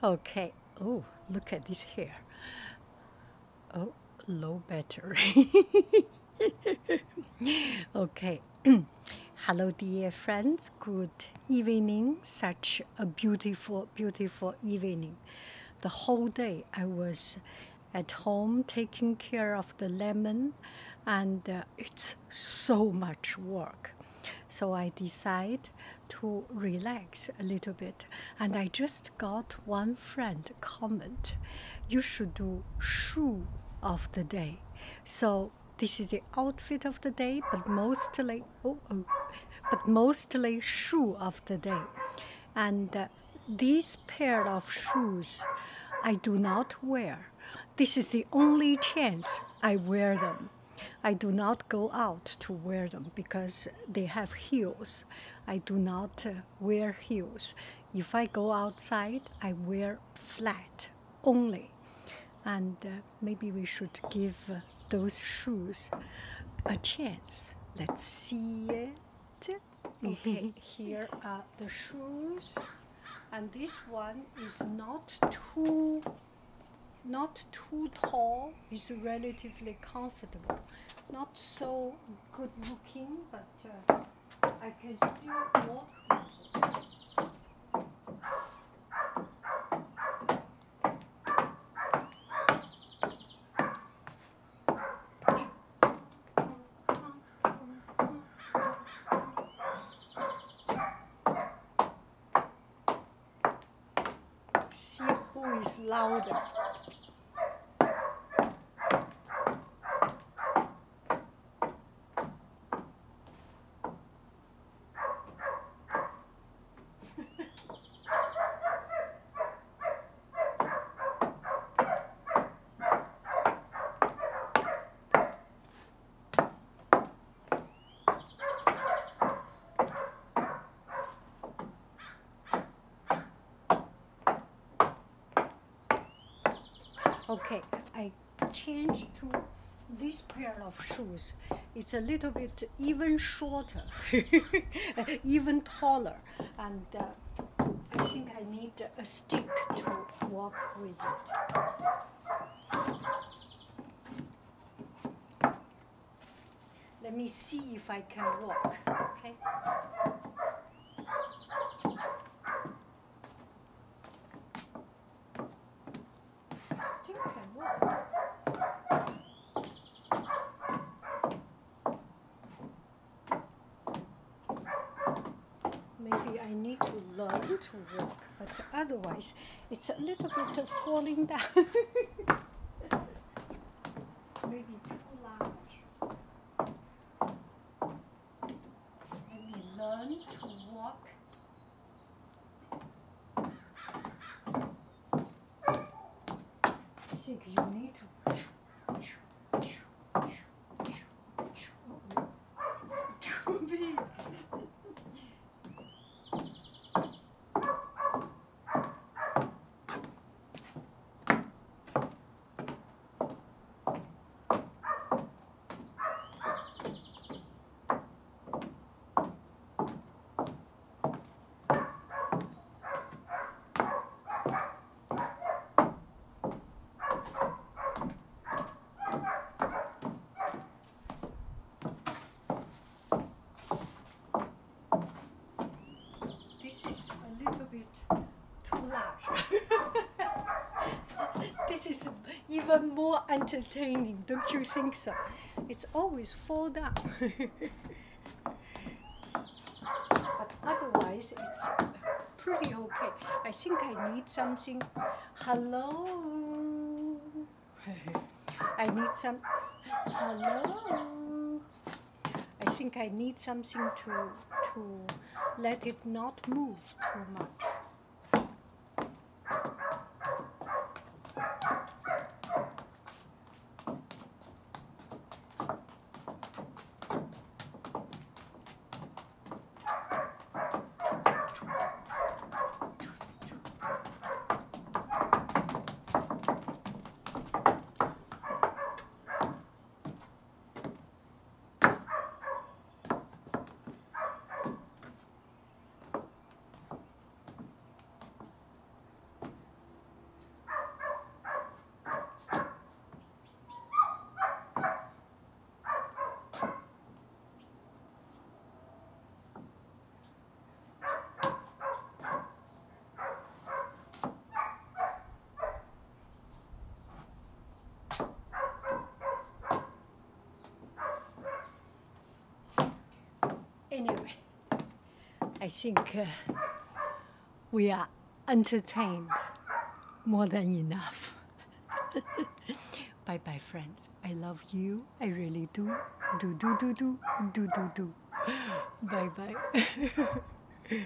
Okay. Oh, look at this hair. Oh, low battery. Okay. Hello, dear friends. Good evening. Such a beautiful, beautiful evening. The whole day I was at home taking care of the lemon, and it's so much work. So I decide to relax a little bit. And I just got one friend comment, you should do shoe of the day. So this is the outfit of the day, but mostly, but mostly shoe of the day. And these pair of shoes I do not wear. This is the only chance I wear them. I do not go out to wear them because they have heels. I do not wear heels. If I go outside, I wear flat only. And maybe we should give those shoes a chance. Let's see it. Okay, here are the shoes. And this one is not too tall. It's relatively comfortable. Not so good looking, but I can still walk with it. See who is louder. Okay, I changed to this pair of shoes. It's a little bit even shorter, even taller, and I think I need a stick to walk with it. Let me see if I can walk, okay? I still can walk. Maybe I need to learn to walk, but otherwise it's a little bit of falling down. Maybe too large. Let me learn to walk. I think you need to too big. This is even more entertaining, don't you think so? It's always fall down. But otherwise, it's pretty okay. I think I need something. Hello. I need some. Hello. I think I need something to let it not move too much. Anyway, I think we are entertained more than enough. Bye bye, friends. I love you. I really do. Do. Bye bye.